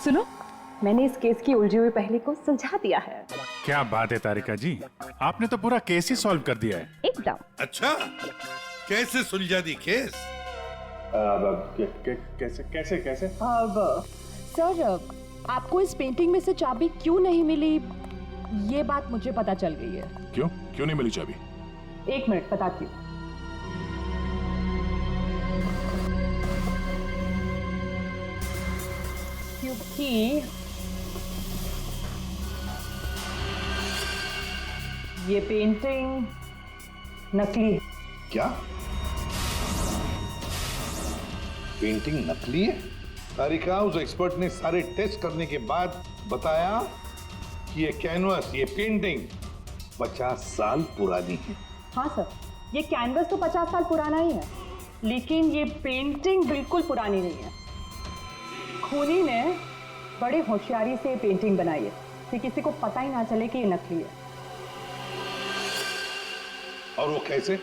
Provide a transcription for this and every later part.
सुनो, मैंने इस केस की उलझी हुई पहेली को सुलझा दिया है। क्या बात है तारिका जी, आपने तो पूरा केस ही सॉल्व कर दिया है। एकदम। अच्छा, कैसे सुलझा दी केस? कैसे कैसे कैसे? अब सर, आपको इस पेंटिंग में से चाबी क्यों नहीं मिली, ये बात मुझे पता चल गई है। क्यों क्यों नहीं मिली चाबी? 1 मिनट बताती हूँ। क्योंकि ये पेंटिंग नकली है। क्या पेंटिंग नकली है? तारिका, उस एक्सपर्ट ने सारे टेस्ट करने के बाद बताया कि ये कैनवस, ये पेंटिंग 50 साल पुरानी है। हाँ सर, ये कैनवस तो 50 साल पुराना ही है, लेकिन ये पेंटिंग बिल्कुल पुरानी नहीं है। खूनी ने बड़े होशियारी से पेंटिंग बनाई है कि किसी को पता ही ना चले कि ये नकली है। और वो कैसे?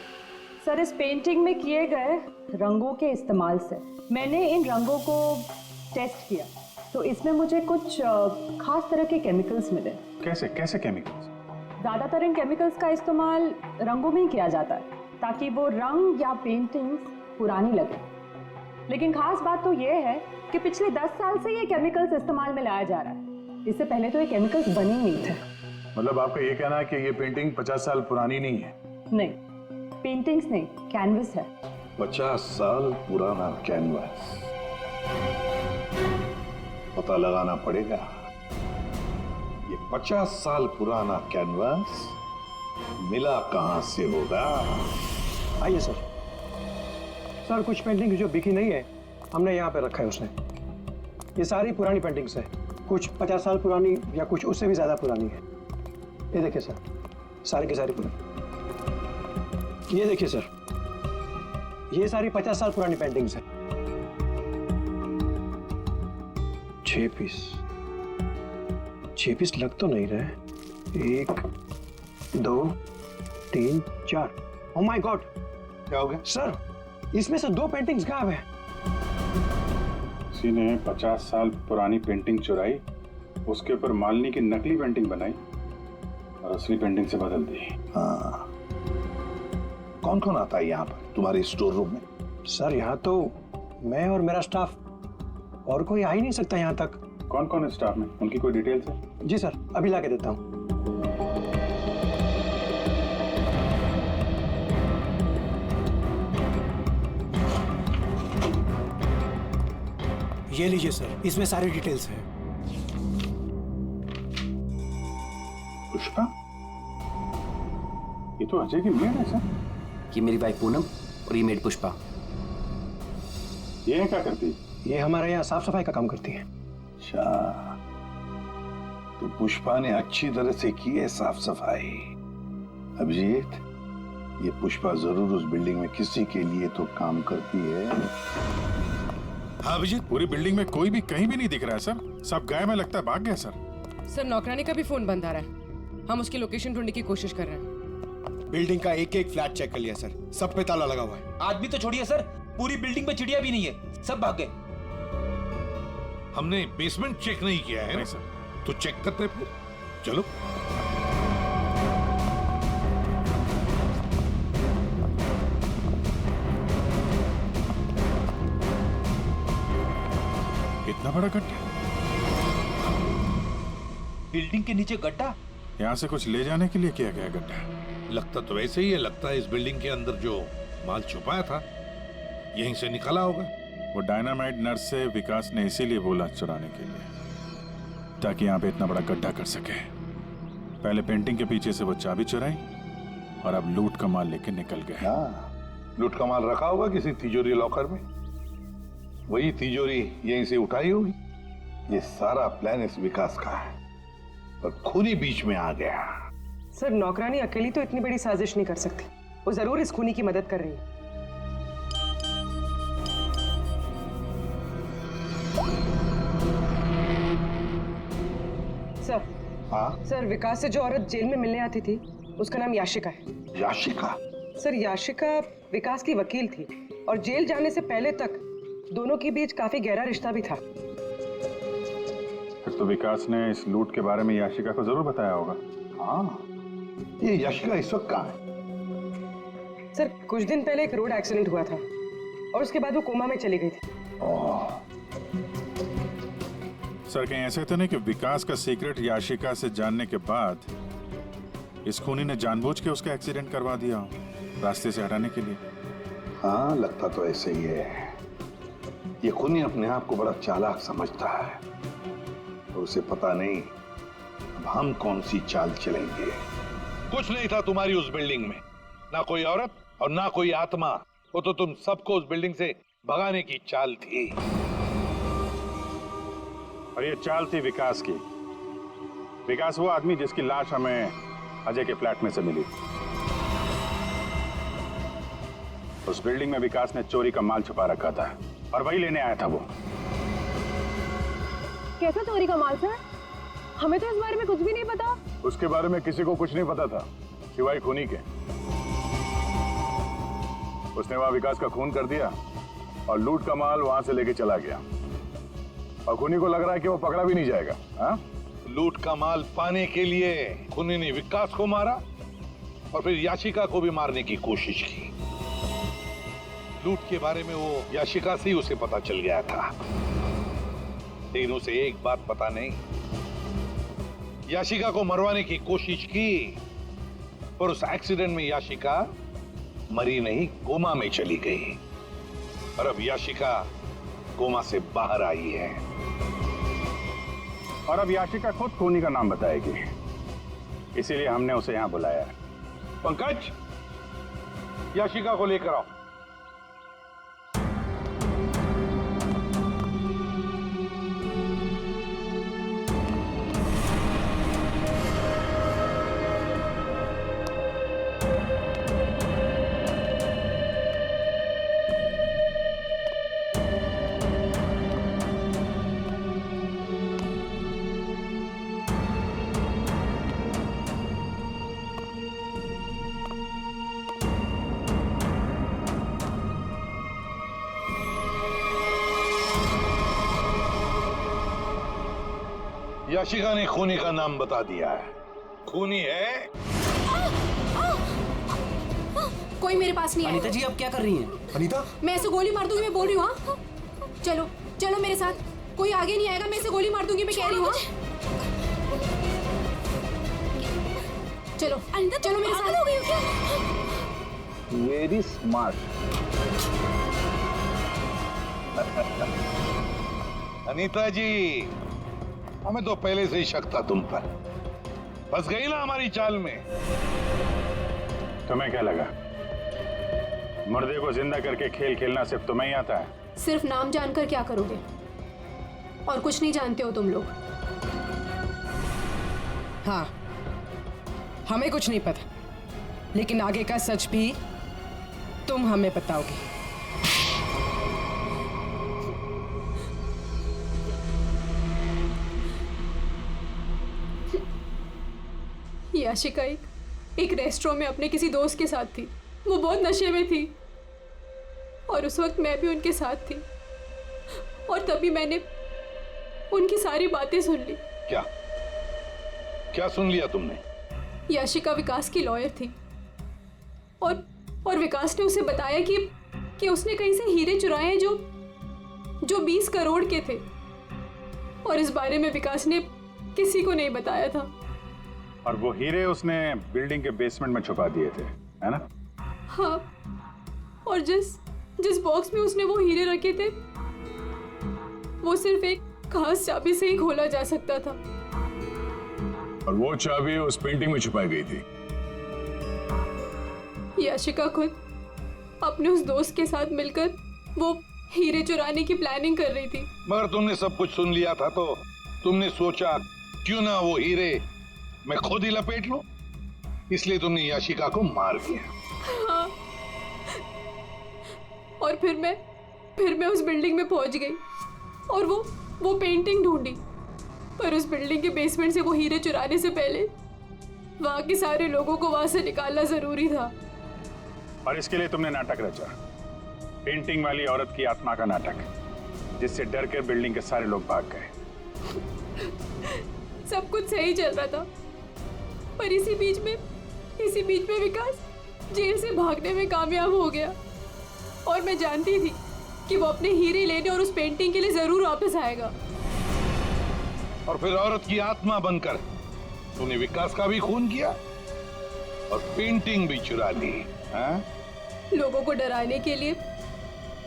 सर, इस पेंटिंग में किए गए रंगों के इस्तेमाल से मैंने इन रंगों को टेस्ट किया, तो इसमें मुझे कुछ खास तरह के केमिकल्स मिले। कैसे कैसे केमिकल्स? ज़्यादातर इन केमिकल्स का इस्तेमाल रंगों में ही किया जाता है ताकि वो रंग या पेंटिंग्स पुरानी लगे। लेकिन खास बात तो ये है कि पिछले 10 साल से ये केमिकल्स इस्तेमाल में लाया जा रहा है। इससे पहले तो ये केमिकल्स बने ही नहीं थे। मतलब आपका ये कहना है कि ये पेंटिंग 50 साल पुरानी नहीं है? नहीं, पेंटिंग्स नहीं, कैनवस है। 50 साल पुराना कैनवस, पता लगाना पड़ेगा ये 50 साल पुराना कैनवस मिला कहां से होगा। आइए सर। सर, कुछ पेंटिंग जो बिकी नहीं है हमने यहाँ पे रखा है उसने। ये सारी पुरानी पेंटिंग्स है, कुछ 50 साल पुरानी या कुछ उससे भी ज्यादा पुरानी है। ये देखिए सर, सारी की सारी पुरानी। ये देखिए सर, ये सारी 50 साल पुरानी पेंटिंग्स है। 6 पीस लग तो नहीं रहे। 1 2 3 4। Oh my God! क्या हो गया सर, इसमें से 2 पेंटिंग्स गायब है। किसी ने 50 साल पुरानी पेंटिंग चुराई, उसके ऊपर मालिनी की नकली पेंटिंग बनाई और असली पेंटिंग से बदल दी। हाँ, कौन कौन आता है यहाँ पर तुम्हारे स्टोर रूम में? सर, यहाँ तो मैं और मेरा स्टाफ, और कोई आ ही नहीं सकता यहाँ तक। कौन कौन है स्टाफ में, उनकी कोई डिटेल्स है? जी सर, अभी ला के देता हूँ। ये लीजिए सर, इसमें सारी डिटेल्स हैं। पुष्पा, ये तो अजय की मेड है सर। ये मेरी वाइफ पूनम और ये मेड पुष्पा। ये क्या करती है? ये हमारे यहाँ साफ सफाई का काम करती है। अच्छा, तो पुष्पा ने अच्छी तरह से की है साफ सफाई। अभिजीत, ये पुष्पा जरूर उस बिल्डिंग में किसी के लिए तो काम करती है। हाँ अभिजीत, पूरी बिल्डिंग में कोई भी कहीं भी नहीं दिख रहा है सर। सब गायब है, लगता है भाग गया सर। सर, नौकरानी का भी फोन बंद आ रहा है। हम उसकी लोकेशन ढूंढने की कोशिश कर रहे हैं। बिल्डिंग का एक एक फ्लैट चेक कर लिया सर, सब पे ताला लगा हुआ है। आदमी तो छोड़िए सर, पूरी बिल्डिंग में चिड़िया भी नहीं है, सब भाग गए। हमने बेसमेंट चेक नहीं किया है। नहीं सर। तो चेक करते फिर, चलो। इतना बड़ा गड्ढा? बिल्डिंग के नीचे गड्ढा? यहाँ से कुछ ले जाने के लिए किया गया गड्ढा। लगता तो वैसे ही है, लगता है इस बिल्डिंग के अंदर जो माल छुपाया था यहीं से निकला होगा। वो डायनामाइट नर्स से विकास ने इसीलिए बोला चुराने के लिए, ताकि यहाँ पे इतना बड़ा गड्ढा कर सके। पहले पेंटिंग के पीछे से वो चाबी चुराई और अब लूट का माल लेके निकल गए। हाँ, लूट का माल रखा होगा किसी तिजोरी लॉकर में, वही तिजोरी यहीं से उठाई होगी। ये सारा प्लान इस विकास का है, पर खूनी बीच में आ गया। सर, नौकरानी अकेली तो इतनी बड़ी साजिश नहीं कर सकती। वो जरूर इस खूनी की मदद कर रही है। सर। हाँ? सर, विकास से जो औरत जेल में मिलने आती थी उसका नाम याशिका है। याशिका? सर, याशिका विकास की वकील थी और जेल जाने से पहले तक दोनों के बीच काफी गहरा रिश्ता भी था। फिर तो विकास ने इस लूट के बारे में याशिका को जरूर बताया होगा। हाँ, ये यशिका इस वक्त कहाँ है? सर कुछ दिन पहले एक रोड एक्सीडेंट हुआ था और उसके बाद वो कोमा में चली गई थी। सर कहीं ऐसे तो नहीं कि विकास का सीक्रेट याशिका से जानने के बाद इस खूनी ने जानबूझ के उसका एक्सीडेंट करवा दिया हो, रास्ते से हटाने के लिए? हाँ, लगता तो ऐसे ही है। ये खूनी अपने आप को बड़ा चालाक समझता है और उसे पता नहीं अब हम कौन सी चाल चलेंगे। कुछ नहीं था तुम्हारी उस बिल्डिंग में, ना कोई औरत और ना कोई आत्मा। वो तो तुम सबको उस बिल्डिंग से भगाने की चाल थी। और ये चाल थी विकास की। विकास वो आदमी जिसकी लाश हमें अजय के फ्लैट में से मिली। उस बिल्डिंग में विकास ने चोरी का माल छुपा रखा था और वही लेने आया था वो। कैसा चोरी का माल सर? हमें तो इस बारे में कुछ भी नहीं पता। उसके बारे में किसी को कुछ नहीं पता था सिवाय खूनी के। उसने वहां विकास का खून कर दिया और लूट का माल वहां से लेके चला गया। और खूनी को लग रहा है कि वो पकड़ा भी नहीं जाएगा। हाँ? लूट का माल पाने के लिए खूनी ने विकास को मारा और फिर याशिका को भी मारने की कोशिश की। लूट के बारे में वो याशिका से ही उसे पता चल गया था, लेकिन उसे एक बात पता नहीं, याशिका को मरवाने की कोशिश की और उस एक्सीडेंट में याशिका मरी नहीं, कोमा में चली गई। और अब याशिका कोमा से बाहर आई है और अब याशिका खुद खूनी का नाम बताएगी, इसीलिए हमने उसे यहां बुलाया है। पंकज, याशिका को लेकर आओ। याशिका ने खूनी का नाम बता दिया है। खूनी है। कोई मेरे पास नहीं है। अनीता जी आप क्या कर रही हैं? अनीता, मैं ऐसे गोली मार दूंगी, मैं बोल रही हूँ। हाँ? चलो चलो मेरे साथ, कोई आगे नहीं आएगा, मैं ऐसे गोली मार दूंगी, मैं कह रही हूँ। चलो अनीता, चलो मेरे साथ। हो गई हो क्या? Very smart. अनीता जी, हमें तो पहले से ही शक था तुम पर। फंस गई ना हमारी चाल में। तुम्हें क्या लगा मुर्दे को जिंदा करके खेल खेलना सिर्फ तुम्हें ही आता है? सिर्फ नाम जानकर क्या करोगे? और कुछ नहीं जानते हो तुम लोग। हाँ, हमें कुछ नहीं पता, लेकिन आगे का सच भी तुम हमें बताओगे। याशिका एक रेस्टोरेंट में अपने किसी दोस्त के साथ थी। वो बहुत नशे में थी और उस वक्त मैं भी उनके साथ थी और तभी मैंने उनकी सारी बातें सुन ली। क्या क्या सुन लिया तुमने? याशिका विकास की लॉयर थी और विकास ने उसे बताया कि उसने कहीं से हीरे चुराए हैं जो 20 करोड़ के थे और इस बारे में विकास ने किसी को नहीं बताया था। और वो हीरे उसने बिल्डिंग के बेसमेंट में छुपा दिए थे, है ना? हाँ, और जिस बॉक्स में उसने वो हीरे रखे थे वो सिर्फ एक खास चाबी से ही खोला जा सकता था। और वो चाबी उस पेंटिंग में छुपाई गई थी। याशिका खुद अपने उस दोस्त के साथ मिलकर वो हीरे चुराने की प्लानिंग कर रही थी। मगर तुमने सब कुछ सुन लिया था तो तुमने सोचा क्यों ना वो हीरे मैं खुद ही लपेट लूं, इसलिए तुमने याशिका को मार दिया। हाँ। और फिर मैं उस बिल्डिंग में पहुंच गई और वो पेंटिंग ढूंढी, पर उस बिल्डिंग के बेसमेंट से वो हीरे चुराने से पहले वहां के सारे लोगों को वहां से निकालना जरूरी था। और इसके लिए तुमने नाटक रचा, पेंटिंग वाली औरत की आत्मा का नाटक, जिससे डर कर बिल्डिंग के सारे लोग भाग गए। सब कुछ सही चल रहा था, पर इसी बीच में विकास जेल से भागने में कामयाब हो गया। और मैं जानती थी कि वो अपने हीरे लेने और उस पेंटिंग के लिए जरूर वापस आएगा। और फिर औरत की आत्मा बनकर तूने विकास का भी खून किया और पेंटिंग भी चुरा ली। हाँ? लोगों को डराने के लिए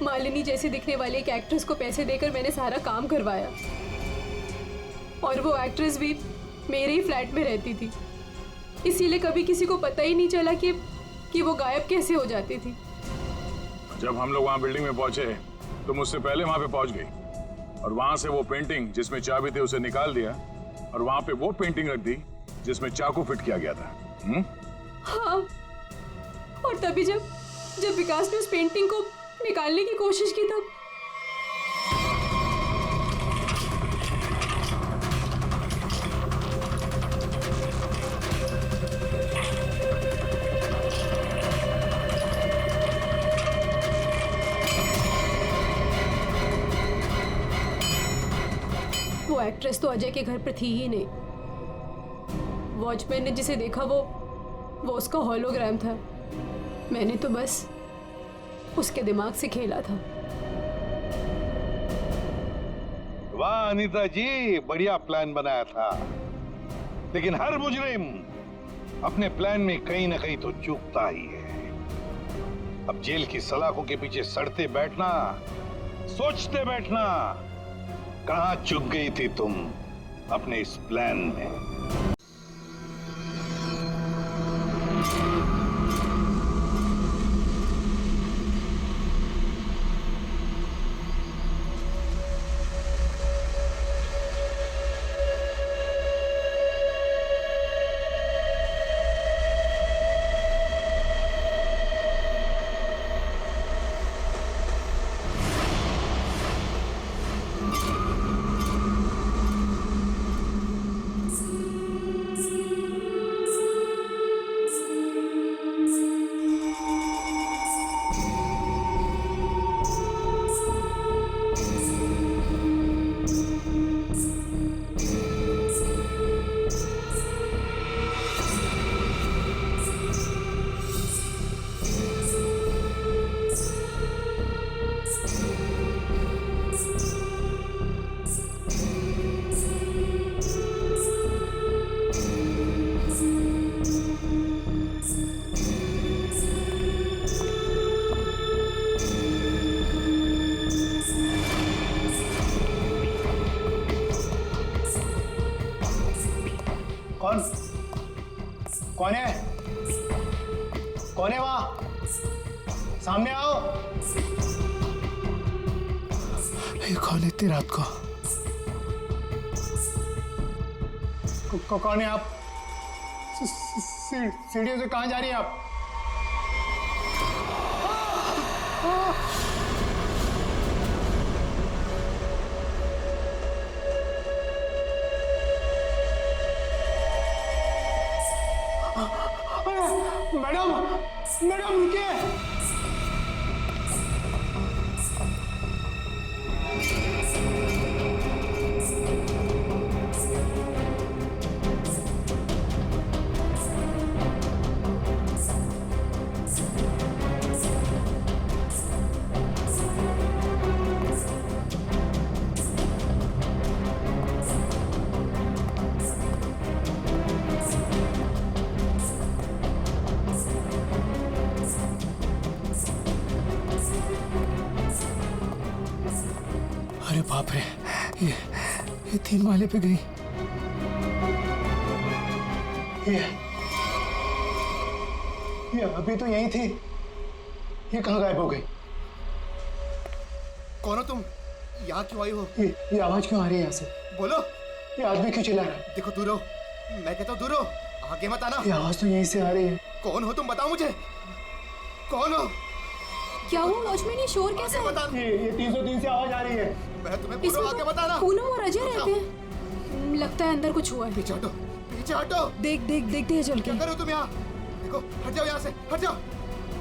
मालिनी जैसे दिखने वाली एक एक्ट्रेस को पैसे देकर मैंने सारा काम करवाया, और वो एक्ट्रेस भी मेरे ही फ्लैट में रहती थी, इसीलिए कभी किसी को पता ही नहीं चला कि वो गायब कैसे हो जाती थी। जब हम लोग वहाँ बिल्डिंग में पहुंचे तो मुझसे पहले वहाँ पे पहुंच गई और वहाँ से वो पेंटिंग जिसमें चाबी थी उसे निकाल दिया और वहाँ पे वो पेंटिंग रख दी जिसमें चाकू फिट किया गया था। हाँ, और तभी जब विकास ने उस पेंटिंग को निकालने की कोशिश की तब वो एक्ट्रेस तो अजय के घर पर थी ही नहीं। वॉचमैन ने जिसे देखा वो उसका हॉलोग्राम था। मैंने तो बस उसके दिमाग से खेला था। वाह अनीता जी, बढ़िया प्लान बनाया था, लेकिन हर मुजरिम अपने प्लान में कहीं ना कहीं तो चूकता ही है। अब जेल की सलाखों के पीछे सड़ते बैठना, सोचते बैठना, कहां चूक गई थी तुम अपने इस प्लान में? कौन है? कौन है वहां? सामने आओ। ये कौन है इतनी रात को? कौन है आप? सीढ़ियों से कहां जा रही हैं आप? मैडम, मैडम रुकिए। अरे बाप रे, ये 3 माले पे गई। ये अभी तो यहीं थी, ये कहाँ गायब हो गई? कौन हो तुम? यहाँ क्यों आई हो? ये आवाज क्यों आ रही है यहाँ से? बोलो। ये आदमी क्यों चिल्ला रहा है? देखो दूर हो, मैं कहता हूँ दूर हो, आगे मत आना। ये आवाज तो यहीं से आ रही है। कौन हो तुम? बताओ मुझे, कौन हो? क्या हुआ वॉचमैन, ये शोर कैसा है? ये 303 से आवाज आ रही है। मैं तुम्हें बोल रहा हूं, आगे मत आना। पूनम और अजय रहते हैं, लगता है अंदर कुछ हुआ है। पीछे हटो, पीछे हटो। देखते हैं चल के। क्या कर रहे हो तुम यहाँ? देखो, हट जाओ यहाँ से, हट जाओ,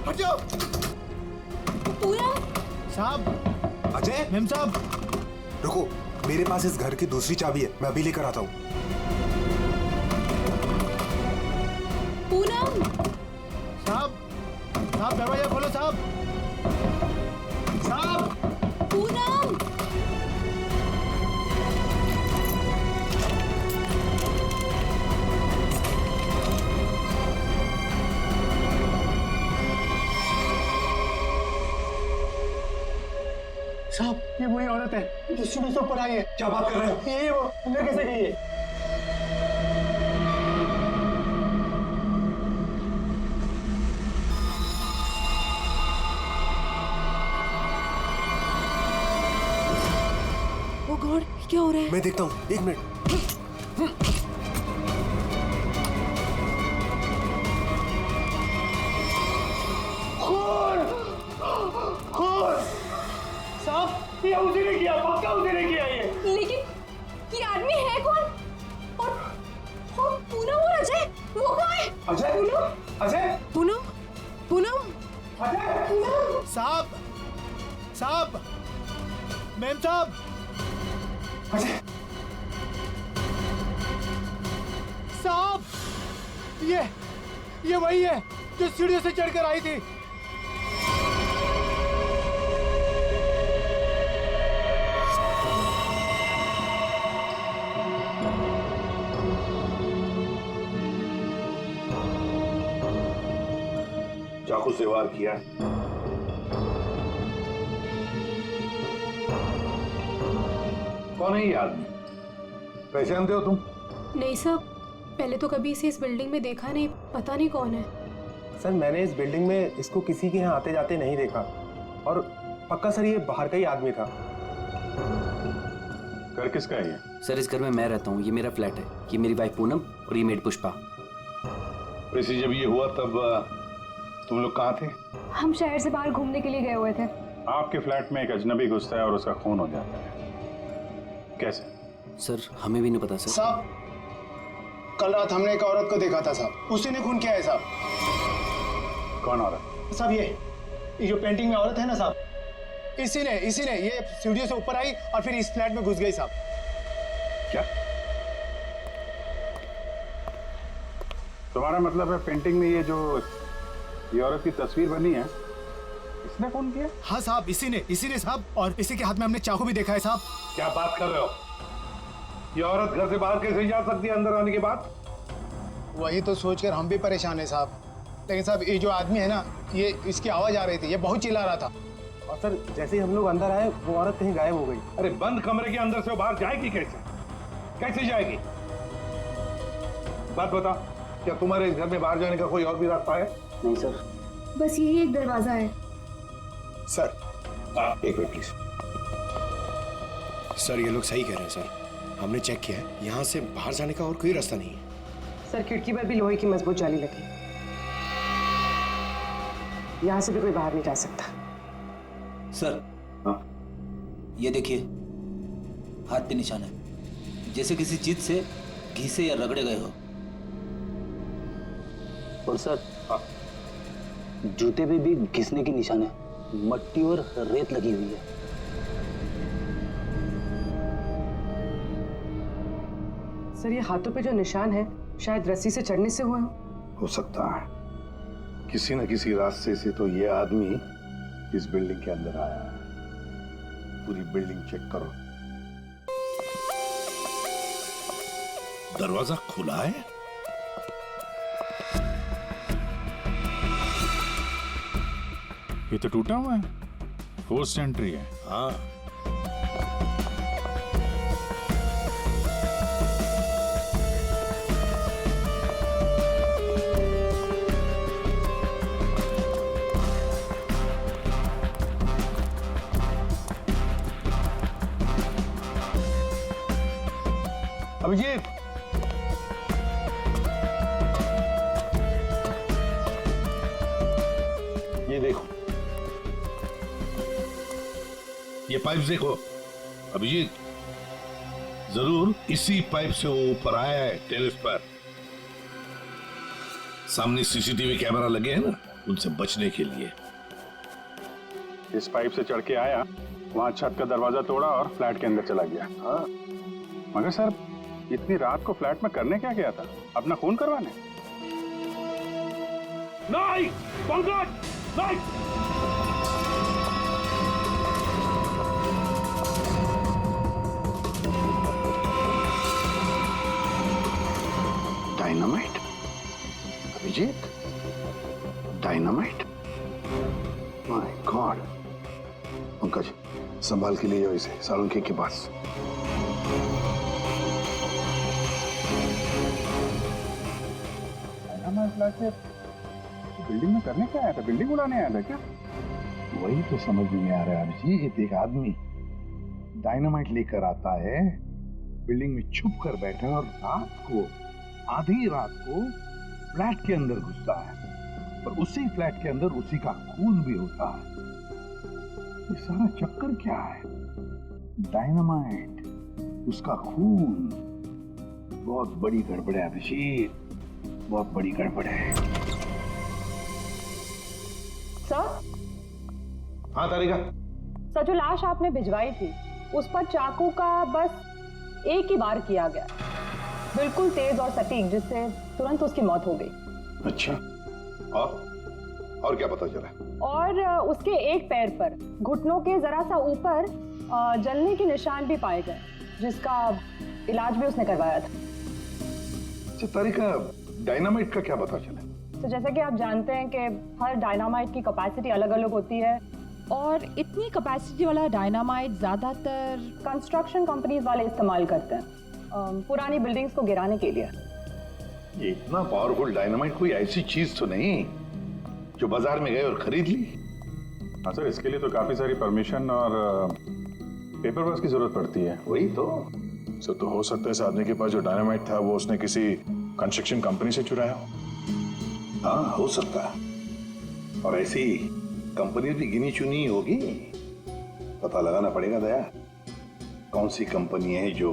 हट जाओ। पूनम साहब, अजय, मेम साहब, रुको, मेरे पास इस घर की दूसरी चाबी है, मैं अभी लेकर आता हूँ। पूनम, साहब, साहब दरवाजा खोलो साहब। साहब, पूनम, साहब ये वही औरत है जो सुबह से ऊपर आई है। क्या बात कर रहे हो? यही वो अंदर कैसे गई है? ओ गॉड, क्या हो रहा है? मैं देखता हूँ, 1 मिनट। साहब ये उसी ने किया, पक्का उसी ने किया ये। लेकिन ये आदमी है कौन? और पूनम और अजय, वो कहाँ है? अजय, अजय, पूनम, पूनम, अजय, साहब, साहब, मैम साहब, अजय, साहब, ये वही है जो सीढ़ियों से चढ़कर आई थी। चाकू से वार किया। कौन है ये आदमी? पहचानते हो तुम? नहीं साहब, पहले तो कभी इसे इस बिल्डिंग में देखा नहीं, पता नहीं कौन है। सर मैंने इस बिल्डिंग में इसको किसी के यहाँ आते जाते नहीं देखा, और पक्का सर ये बाहर का ही आदमी था। घर किसका है ये? सर इस घर में मैं रहता हूँ, ये मेरा फ्लैट है, ये मेरी वाइफ पूनम और ये मेड पुष्पा। वैसे जब ये हुआ तब तुम लोग कहाँ थे? हम शहर से बाहर घूमने के लिए गए हुए थे। आपके फ्लैट में एक अजनबी घुसता है और उसका खून हो जाता है, कैसे? सर हमें भी नहीं पता सर। साहब कल रात हमने एक औरत को देखा था साहब, उसी ने खून किया है साहब। कौन औरत? साहब ये जो पेंटिंग में औरत है ना साहब, इसी ने ये सीढ़ियों से ऊपर आई और फिर इस फ्लैट में घुस गई साहब। क्या तुम्हारा मतलब है पेंटिंग में ये औरत की तस्वीर बनी है, इसने खून किया? हाँ साहब, इसी ने साहब, और इसी के हाथ में हमने चाकू भी देखा है साहब। क्या बात कर रहे हो? ये औरत घर से बाहर कैसे जा सकती है अंदर आने के बाद? वही तो सोचकर हम भी परेशान है साहब। लेकिन साहब ये जो आदमी है ना, ये इसकी आवाज आ रही थी, ये बहुत चिल्ला रहा था, और सर जैसे ही हम लोग अंदर आए वो औरत कहीं गायब हो गई। अरे बंद कमरे के अंदर से वो बाहर जाएगी कैसे जाएगी? बात बता, क्या तुम्हारे इस घर में बाहर जाने का कोई और भी रास्ता है? नहीं सर, बस यही एक दरवाजा है। सर एक मिनट प्लीज। सर ये लोग सही कह रहे हैं सर, हमने चेक किया है, यहाँ से बाहर जाने का और कोई रास्ता नहीं है। सर खिड़की पर भी लोहे की मजबूत जाली लगी, यहाँ से भी कोई बाहर नहीं जा सकता। सर ये देखिए, हाथ पे निशान है, जैसे किसी चीज से घिसे या रगड़े गए हो। और सर जूते पे भी घिसने की निशान है, मट्टी और रेत लगी हुई है। सर ये हाथों पे जो निशान है शायद रस्सी से चढ़ने से हुए हो सकता है, किसी न किसी रास्ते से तो ये आदमी इस बिल्डिंग के अंदर आया है। पूरी बिल्डिंग चेक करो। दरवाजा खुला है? ये तो टूटा हुआ है, फोर्स्ड एंट्री है। हाँ, अभिजीत, ये देखो, ये पाइप देखो। अभिजीत, जरूर इसी पाइप से वो ऊपर आया है टेरेस पर। सामने सीसीटीवी कैमरा लगे हैं ना, उनसे बचने के लिए। इस पाइप से चढ़ के आया वहां छत का दरवाजा तोड़ा और फ्लैट के अंदर चला गया। हाँ मगर सर इतनी रात को फ्लैट में करने क्या गया था? अपना खून करवाने? नहीं पंकज, नहीं। Dynamite? Abhijit, dynamite? My God. Pankaj संभाल के ले जाओ इसे सालुंखे के पास। बिल्डिंग में करने क्या आया था? बिल्डिंग उड़ाने आया था क्या? वही तो समझ में नहीं आ रहा है अभिजीत। एक आदमी डायनामाइट लेकर आता है, बिल्डिंग में छुप कर बैठा है और रात को, आधी रात को फ्लैट के अंदर घुसता है और उसी फ्लैट के अंदर उसी का खून भी होता है। ये सारा चक्कर क्या है? डायनामाइट, उसका खून। बहुत बड़ी गड़बड़ है अभिजीत, बहुत बड़ी गड़बड़ है। सर? हाँ तारिका। सर जो लाश आपने भिजवाई थी उस पर चाकू का बस एक ही वार किया गया, बिल्कुल तेज और सटीक, जिससे तुरंत उसकी मौत हो गई। अच्छा, और क्या पता चला? और उसके एक पैर पर घुटनों के जरा सा ऊपर जलने के निशान भी पाए गए, जिसका इलाज भी उसने करवाया था। अच्छा तारिका, डायनामाइट का क्या पता चला? तो जैसा कि आप जानते हैं कि हर डायनामाइट की कैपेसिटी अलग अलग होती है, और इतनी कैपेसिटी वाला डायनामाइट ज्यादातर कंस्ट्रक्शन कंपनीज वाले इस्तेमाल करते हैं पुरानी बिल्डिंग्स को गिराने के लिए। ये इतना पावरफुल डायनामाइट कोई ऐसी चीज तो नहीं जो बाजार में गए और खरीद ली? हाँ सर, इसके लिए तो काफी सारी परमिशन और पेपर वर्क की जरूरत पड़ती है। वही तो सर, तो हो सकता है इस आदमी के पास जो डायनामाइट था वो उसने किसी कंस्ट्रक्शन कंपनी से चुराया हो। हाँ हो सकता है, और ऐसी कंपनी भी गिनी चुनी होगी। पता लगाना पड़ेगा दया, कौन सी कंपनी है जो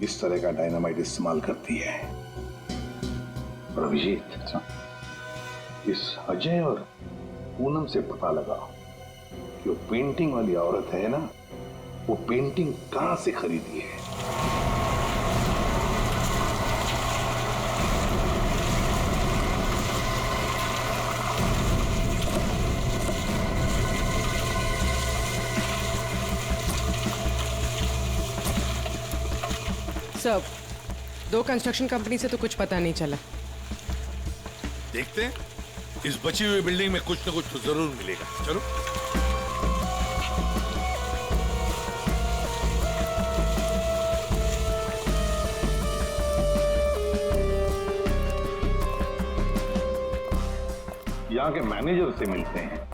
इस तरह का डायनामाइट इस्तेमाल करती है। और अभिजीत, इस अजय और पूनम से पता लगाओ कि वो पेंटिंग वाली औरत है ना, वो पेंटिंग कहां से खरीदी है। सब दो कंस्ट्रक्शन कंपनी से तो कुछ पता नहीं चला। देखते हैं, इस बची हुई बिल्डिंग में कुछ न कुछ तो जरूर मिलेगा। चलो। यहाँ के मैनेजर से मिलते हैं।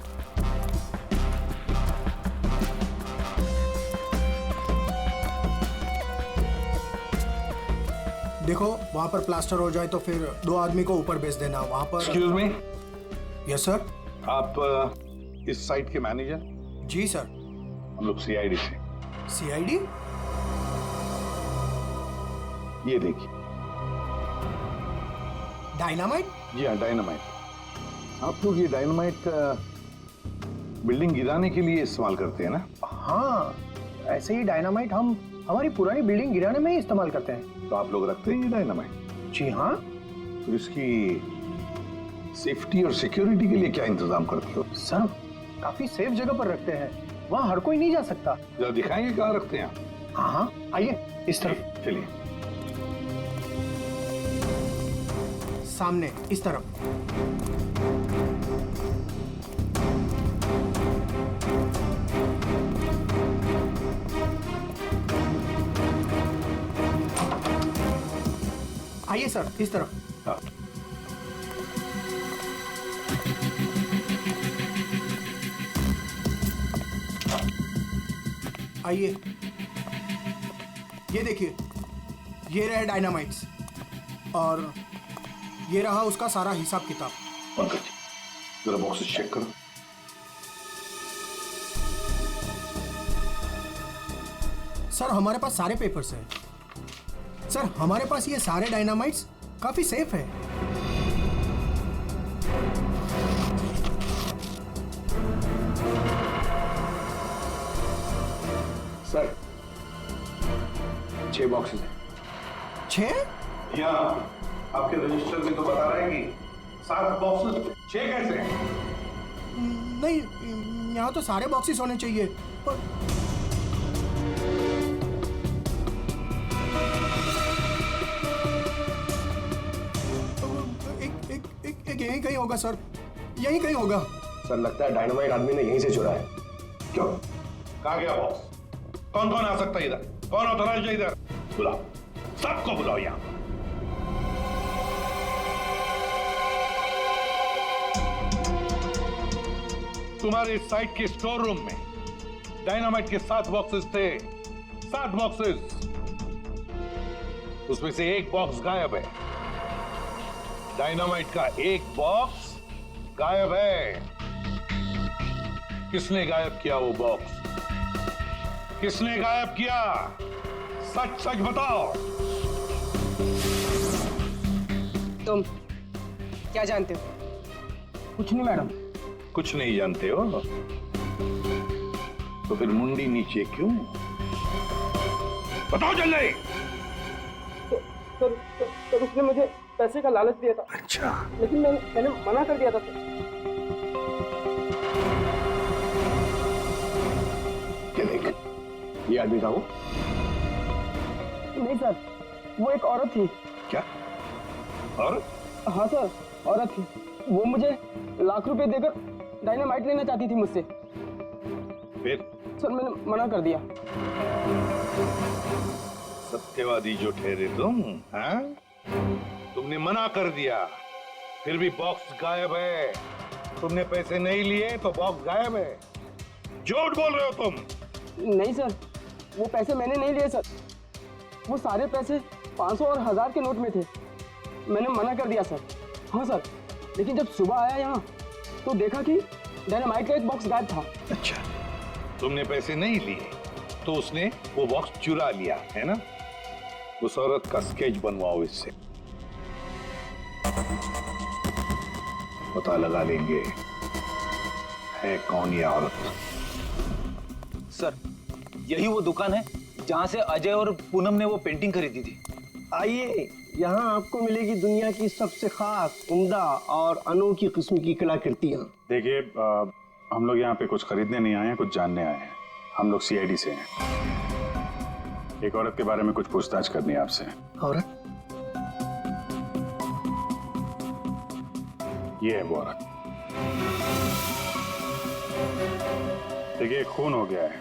देखो वहाँ पर प्लास्टर हो जाए तो फिर 2 आदमी को ऊपर भेज देना। वहाँ पर एक्सक्यूज मी। Yes sir. आप इस साइट के मैनेजर? जी सर। हम लोग सीआईडी से। सीआईडी? ये देखिए। डायनामाइट? जी हाँ, डायनामाइट। आप लोग ये डायनामाइट का बिल्डिंग गिराने के लिए इस्तेमाल करते हैं ना? हाँ, ऐसे ही डायनामाइट हम हमारी पुरानी बिल्डिंग गिराने में ही इस्तेमाल करते हैं। तो आप लोग रखते हैं ये डायनामाइट? जी हाँ। तो इसकी सेफ्टी और सिक्योरिटी के लिए क्या इंतजाम करते हो? सर काफी सेफ जगह पर रखते हैं, वहाँ हर कोई नहीं जा सकता। जरा दिखाएंगे कहाँ रखते हैं? हाँ हाँ, आइए इस तरफ। चलिए। सामने इस तरफ। आइए सर, इस तरफ। हाँ। आइए, ये देखिए, ये रहे डायनामाइट्स और ये रहा उसका सारा हिसाब किताब। पंकज, जरा बॉक्सेस चेक करो। सर हमारे पास सारे पेपर्स हैं। सर हमारे पास ये सारे डायनामाइट्स काफी सेफ है। 6 बॉक्सेस हैं। 6? यहाँ आपके रजिस्टर में तो बता रहे हैं कि 7 बॉक्सेस, 6 कैसे हैं? नहीं, यहाँ तो सारे बॉक्सेस होने चाहिए। पर एक यहीं कहीं होगा सर, यहीं कहीं होगा। सर लगता है डायनामाइट आदमी ने यहीं से चुराया। क्यों? कहाँ गया बॉक्स? कौन कौन आ सकता है इधर? कौन ऑथराइज है इधर? बुलाओ, सबको बुलाओ यहाँ। तुम्हारे साइट के स्टोर रूम में डायनामाइट के 7 बॉक्सेस थे। 7 बॉक्सेस, उसमें से 1 बॉक्स गायब है। डायनामाइट का 1 बॉक्स गायब है। किसने गायब किया वो बॉक्स? किसने गायब किया? सच सच बताओ। तुम क्या जानते हो? कुछ नहीं मैडम। कुछ नहीं जानते हो तो फिर मुंडी नीचे क्यों? बताओ जल्दी। सर उसने मुझे पैसे का लालच दिया था। अच्छा, लेकिन मैंने मना कर दिया था सर। ये देख, ये आदमी था वो? नहीं सर, वो एक औरत थी। क्या? और? हाँ सर, औरत थी। वो मुझे लाख रुपए देकर डायनामाइट लेना चाहती थी मुझसे। फिर? सर मैंने मना कर दिया। सत्यवादी जो ठहरे तुम, हाँ? तुमने मना कर दिया, फिर भी बॉक्स गायब है। तुमने पैसे नहीं लिए तो बॉक्स गायब है। झूठ बोल रहे हो तुम। नहीं सर, वो पैसे मैंने नहीं लिए सर। वो सारे पैसे 500 और 1000 के नोट में थे। मैंने मना कर दिया सर। हाँ सर, लेकिन जब सुबह आया यहाँ तो देखा कि डायनामाइट का 1 बॉक्स गायब था। अच्छा, तुमने पैसे नहीं लिए तो उसने वो बॉक्स चुरा लिया है ना? उस औरत का स्केच बनवाओ इससे, पता लगा लेंगे है कौन ये औरत। सर, यही वो दुकान है जहां से अजय और पूनम ने वो पेंटिंग खरीदी थी। आइए, यहाँ आपको मिलेगी दुनिया की सबसे खास, उम्दा और अनोखी किस्म की कलाकृतियाँ। देखिए, हम लोग यहाँ पे कुछ खरीदने नहीं आए हैं, कुछ जानने आए हैं। हम लोग सीआईडी से हैं। एक औरत के बारे में कुछ पूछताछ करनी है आपसे। औरत? ये है वो औरत। देखिए, खून हो गया है,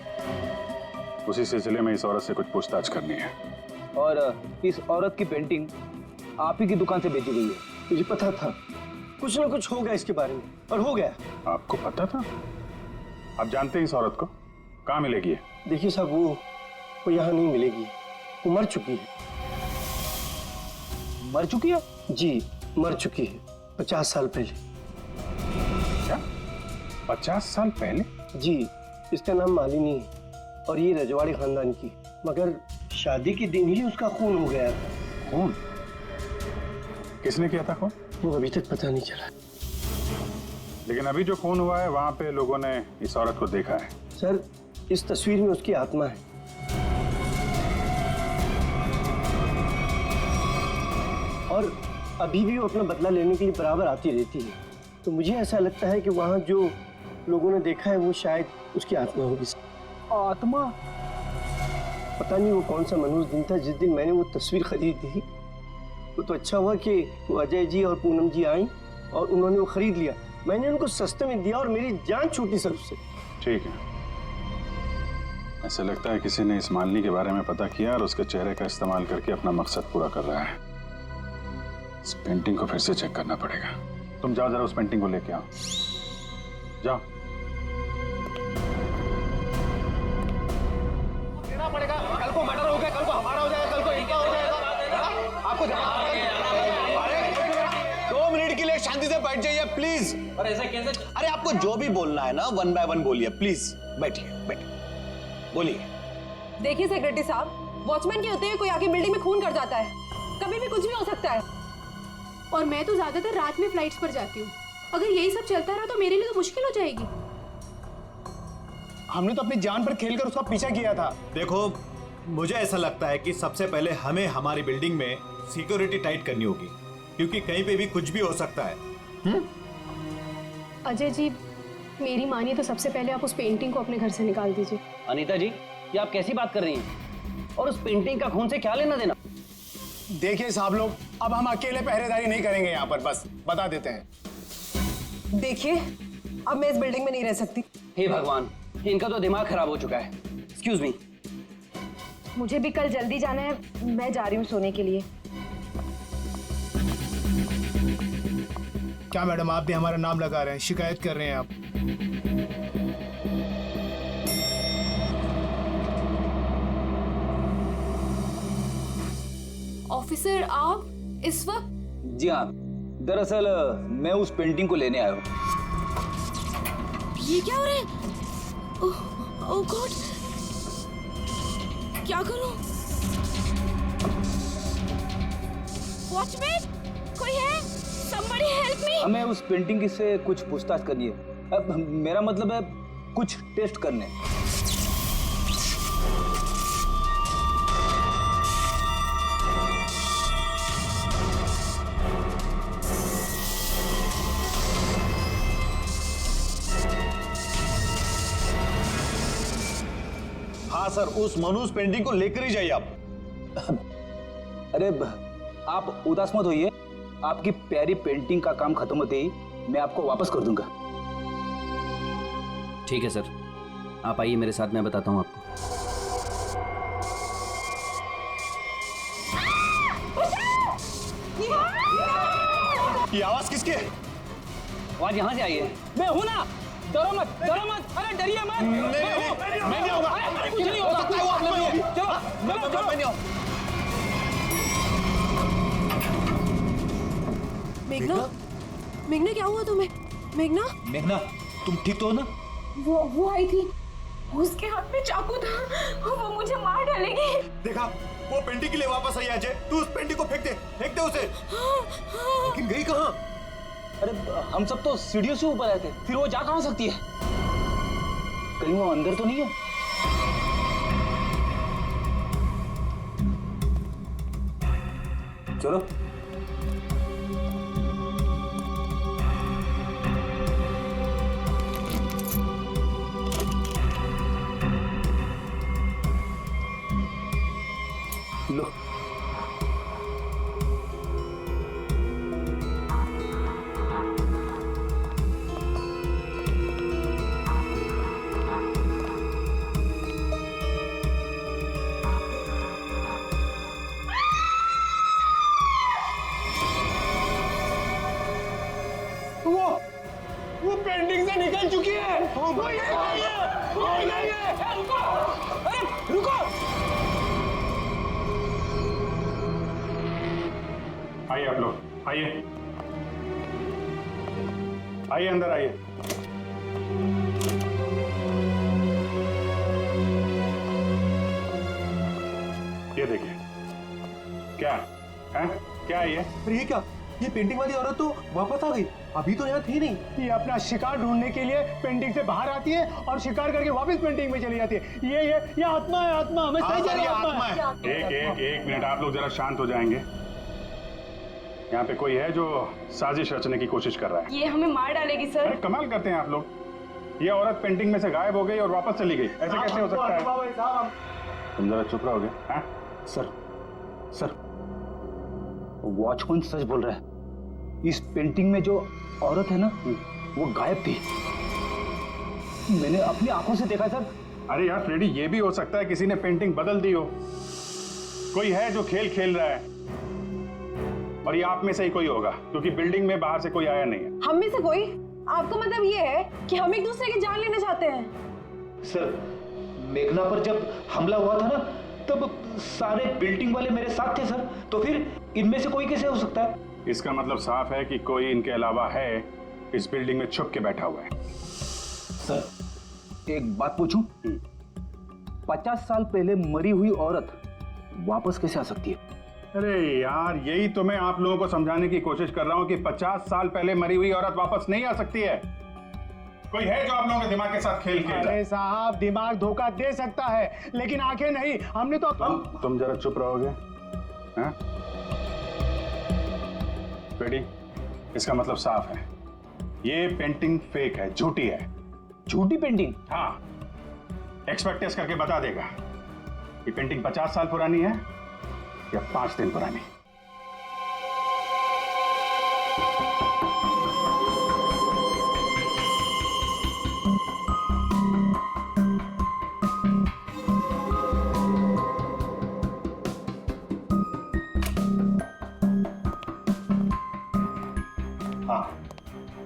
उसी सिलसिले में इस औरत से कुछ पूछताछ करनी है। और इस औरत की पेंटिंग आप ही की दुकान से बेची गई है। मुझे पता था कुछ ना कुछ होगा इसके बारे में, और हो गया। आपको पता था? आप जानते हैं इस औरत को? कहाँ मिलेगी है? देखिए साहब, वो यहाँ नहीं मिलेगी। वो मर चुकी है। मर चुकी है? जी, मर चुकी है 50 साल पहले। क्या? 50 साल पहले? जी, इसका नाम मालिनी है और ये रजवाड़ी खानदान की, मगर शादी के दिन ही उसका खून हो गया था। खून? किसने किया था खून? वो अभी तक पता नहीं चला। लेकिन अभी जो खून हुआ है वहां पे लोगों ने इस औरत को देखा है। सर, इस तस्वीर में उसकी आत्मा है। और अभी भी वो अपना बदला लेने के लिए बराबर आती रहती है। तो मुझे ऐसा लगता है कि वहाँ जो लोगों ने देखा है वो शायद उसकी आत्मा होगी। आत्मा? पता नहीं वो कौन सा मनहूस दिन था जिस दिन मैंने वो तस्वीर खरीदी थी। वो तो अच्छा हुआ कि वो अजय जी और पूनम जी आई और उन्होंने वो खरीद लिया। मैंने उनको सस्ते में दिया और मेरी जान छूटी सर उससे। ठीक है, ऐसा लगता है किसी ने इस मालिनी के बारे में पता किया और उसके चेहरे का इस्तेमाल करके अपना मकसद पूरा कर रहा है। इस पेंटिंग को फिर से चेक करना पड़ेगा। तुम जाओ, जरा उस पेंटिंग को लेके आओ। जाओ। देना पड़ेगा। कल को मर्डर हो गया, कल को हमारा हो जाएगा, कल को इनका हो जाएगा। आपको 2 मिनट के लिए शांति से बैठ जाइए प्लीज। और ऐसा कैसे? अरे आपको जो भी बोलना है ना 1 बाय 1 बोलिए प्लीज। बैठिए, बैठिए, बोलिए। देखिए सेक्रेटरी साहब, वॉचमैन के होते हुए कोई आके बिल्डिंग में खून कर जाता है। कभी भी कुछ भी हो सकता है। और मैं तो ज्यादातर रात में फ्लाइट्स पर जाती हूँ। अगर यही सब चलता रहा तो मेरे लिए तो मुश्किल हो जाएगी। हमने तो अपनी जान पर खेलकर उसका पीछा किया था। देखो, मुझे ऐसा लगता है कि सबसे पहले हमें हमारी बिल्डिंग में सिक्योरिटी टाइट करनी होगी, क्योंकि कहीं पे भी कुछ भी हो सकता है। अजय जी, मेरी मानिए तो सबसे पहले आप उस पेंटिंग को अपने घर से निकाल दीजिए। अनीता जी, ये आप कैसी बात कर रही हैं? और उस पेंटिंग का खून से क्या लेना देना? देखिए साहब लोग, अब हम अकेले पहरेदारी नहीं करेंगे यहाँ पर, बस बता देते हैं। देखिए, अब मैं इस बिल्डिंग में नहीं रह सकती। हे भगवान, इनका तो दिमाग खराब हो चुका है। Excuse me. मुझे भी कल जल्दी जाना है, मैं जा रही हूँ सोने के लिए। क्या मैडम, आप भी हमारा नाम लगा रहे हैं, शिकायत कर रहे हैं आप? ऑफिसर, आप इस वक्त? जी हाँ, दरअसल मैं उस पेंटिंग को लेने आया हूँ। ये क्या हो रहा है? ओह गॉड, क्या करूं? वॉचमैन, कोई है? Somebody help me! हमें उस पेंटिंग से कुछ पूछताछ करनी है। अब मेरा मतलब है कुछ टेस्ट करने। हाँ सर, उस मनुष्य पेंटिंग को लेकर ही जाइए आप। अरे आप उदास मत होइए, आपकी प्यारी पेंटिंग का काम खत्म होते ही मैं आपको वापस कर दूंगा। ठीक है सर, आप आइए मेरे साथ, मैं बताता हूँ आपको। ये आवाज किसकी है? आवाज यहाँ से आई है। मैं हूँ ना, डरो मत, डरो मत, अरे डरिए मत। मैं नहीं आऊंगा। कुछ नहीं हो सकता है, वो आप लोग होगी। चलो, मैं नहीं आऊंगा। मेघना, मेघना क्या हुआ तुम्हें? मेघना, मेघना, तुम ठीक तो हो ना? वो आई थी, उसके हाथ में चाकू था, वो मुझे मार डालेगी। देखा, वो पेंटिंग के लिए वापस आई अजय। तू उस पेंटिंग को फेंक दे उसे। लेकिन गई कहाँ? अरे हम सब तो सीढ़ियों से ऊपर आए थे, फिर वो जा कहाँ सकती है? कहीं वो अंदर तो नहीं है? चलो। लो। वो पेंटिंग से निकल चुकी है। वो ये रुको, अरे रुको। आइए आप लोग, आइए आइए, अंदर आइए। ये देखिए, क्या है? क्या है ये? अरे ये क्या? ये पेंटिंग वाली औरत तो वापस आ गई, अभी तो यहाँ थी नहीं। ये अपना शिकार ढूंढने के लिए पेंटिंग से बाहर आती है और शिकार करके वापस पेंटिंग में चली जाती है। ये आत्मा है, आत्मा। मैं सही कह रहा हूं, आत्मा है। एक मिनट, आप लोग जरा शांत हो जाएंगे। यहाँ पे कोई है जो साजिश रचने की कोशिश कर रहा है। ये हमें मार डालेगी सर। अरे कमाल करते हैं आप लोग। ये औरत पेंटिंग में से गायब हो गई और वापस चली गई, ऐसे कैसे हो सकता है? तुम जरा चुप रहोगे? हाँ सर, वॉचमैन सच बोल रहा है। इस पेंटिंग में जो औरत है ना, वो गायब थी। मैंने अपनी आंखों से देखा सर। अरे यार फ्रेडी, ये भी हो सकता है किसी ने पेंटिंग बदल दी हो। कोई है जो खेल खेल रहा है, और ये आप में से ही कोई होगा, क्योंकि बिल्डिंग में बाहर से कोई आया नहीं है। हम में से कोई? आपका मतलब ये है कि हम एक दूसरे की जान लेना चाहते हैं? सर, मेघना पर जब हमला हुआ था ना, तब सारे बिल्डिंग वाले मेरे साथ थे सर। तो फिर इनमें से कोई कैसे हो सकता है? इसका मतलब साफ है कि कोई इनके अलावा है, इस बिल्डिंग में छुप के बैठा हुआ है। सर, एक बात पूछूं? 50 साल पहले मरी हुई औरत वापस कैसे आ सकती है? अरे यार, यही तो मैं आप लोगों को समझाने की कोशिश कर रहा हूं कि 50 साल पहले मरी हुई औरत वापस नहीं आ सकती है। कोई है जो आप लोगों के दिमाग के साथ खेल खेल रहा है? अरे साहब, दिमाग धोखा दे सकता है लेकिन आंखें नहीं। हमने तो तुम जरा चुप रहोगे? हाँ? बेटी, इसका मतलब साफ है, ये पेंटिंग फेक है, झूठी है। झूठी पेंटिंग? हाँ, एक्सपर्ट टेस्ट करके बता देगा ये पेंटिंग 50 साल पुरानी है या 5 दिन पुरानी।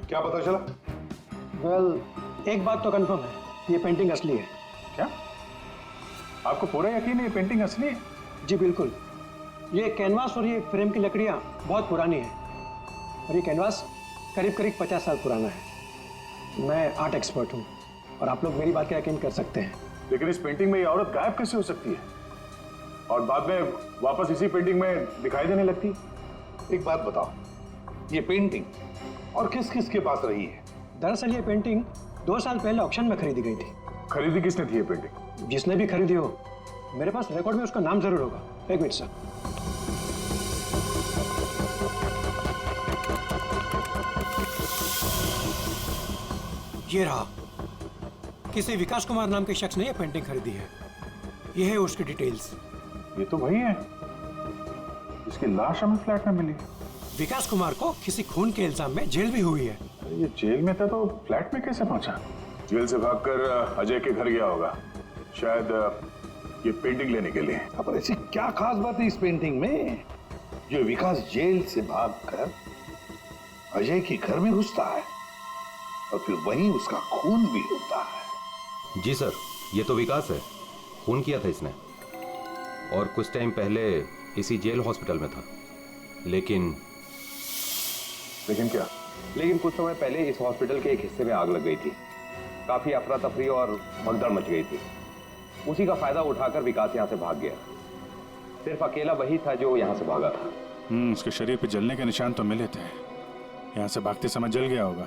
क्या पता चला? वेल, एक बात तो कंफर्म है, ये पेंटिंग असली है। क्या आपको पूरा यकीन है ये पेंटिंग असली है? जी बिल्कुल। ये कैनवास और ये फ्रेम की लकड़ियाँ बहुत पुरानी है और ये कैनवास करीब करीब 50 साल पुराना है। मैं आर्ट एक्सपर्ट हूँ और आप लोग मेरी बात का यकीन कर सकते हैं। लेकिन इस पेंटिंग में ये औरत गायब कैसे हो सकती है और बाद में वापस इसी पेंटिंग में दिखाई देने लगती? एक बात बताओ, ये पेंटिंग और किस किस के पास रही है? दरअसल ये पेंटिंग 2 साल पहले ऑक्शन में खरीदी गई थी। खरीदी किसने थी ये पेंटिंग? जिसने भी खरीदी हो, मेरे पास रिकॉर्ड में उसका नाम जरूर होगा। एक मिनट सर। ये रहा, किसी विकास कुमार नाम के शख्स ने यह पेंटिंग खरीदी है। यह है उसकी डिटेल्स। ये तो वही है जिसकी लाश हमें फ्लैट में मिली। विकास कुमार को किसी खून के इल्जाम में जेल भी हुई है। ये जेल में था तो फ्लैट में कैसे पहुंचा? जेल से भागकर अजय के घर गया होगा, शायद ये पेंटिंग लेने के लिए। अब ऐसी क्या खास बात है इस पेंटिंग में जो विकास जेल से भागकर अजय के घर में घुसता है और फिर वहीं उसका खून भी होता है? जी सर, ये तो विकास है, खून किया था इसने और कुछ टाइम पहले इसी जेल हॉस्पिटल में था। लेकिन क्या? लेकिन कुछ समय पहले इस हॉस्पिटल के एक हिस्से में आग लग गई थी। काफी अफरा तफरी और भगदड़ मच गई थी। उसी का फायदा उठाकर विकास यहाँ से भाग गया। सिर्फ अकेला वही था जो यहाँ से भागा था। उसके शरीर पे जलने के निशान तो मिले थे, यहाँ से भागते समय जल गया होगा।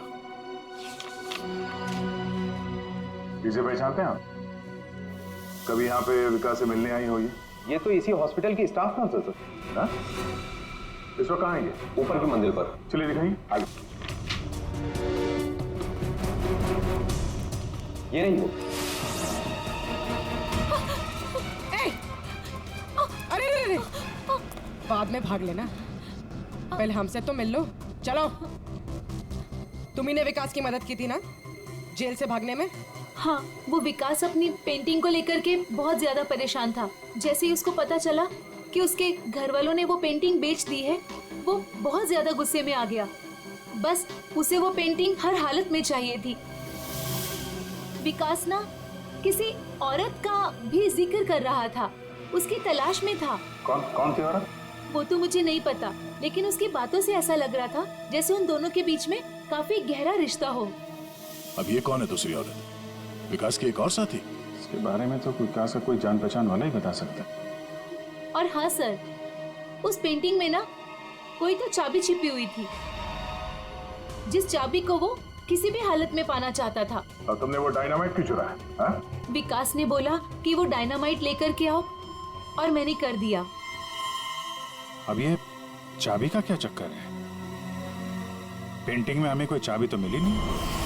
इसे पहचानते हैं आप? कभी यहाँ पे विकास से मिलने आई हो? ये तो इसी हॉस्पिटल की स्टाफ नर्स है सर। इस वक्त कहाँ है ये? ऊपर की मंजिल पर। चलिए दिखाइए। आगे। ये नहीं वो। अरे बाद में भाग लेना, पहले हमसे तो मिल लो। चलो, तुम्ही ने विकास की मदद की थी ना जेल से भागने में? हाँ, वो विकास अपनी पेंटिंग को लेकर के बहुत ज्यादा परेशान था। जैसे ही उसको पता चला कि उसके घर वालों ने वो पेंटिंग बेच दी है, वो बहुत ज्यादा गुस्से में आ गया। बस उसे वो पेंटिंग हर हालत में चाहिए थी। विकास ना किसी औरत का भी जिक्र कर रहा था, उसकी तलाश में था। कौन थी औरत? वो तो मुझे नहीं पता, लेकिन उसकी बातों से ऐसा लग रहा था जैसे उन दोनों के बीच में काफी गहरा रिश्ता हो। अब ये कौन है दूसरी औरत? विकास की एक और साथी? इसके बारे में तो विकास का कोई जान पहचान वाला ही बता सकता। और हाँ सर, उस पेंटिंग में ना कोई तो चाबी छिपी हुई थी, जिस चाबी को वो किसी भी हालत में पाना चाहता था। और तुमने वो डायनामाइट क्यों चुराया? विकास ने बोला कि वो डायनामाइट लेकर के आओ और मैंने कर दिया। अब ये चाबी का क्या चक्कर है? पेंटिंग में हमें कोई चाबी तो मिली नहीं।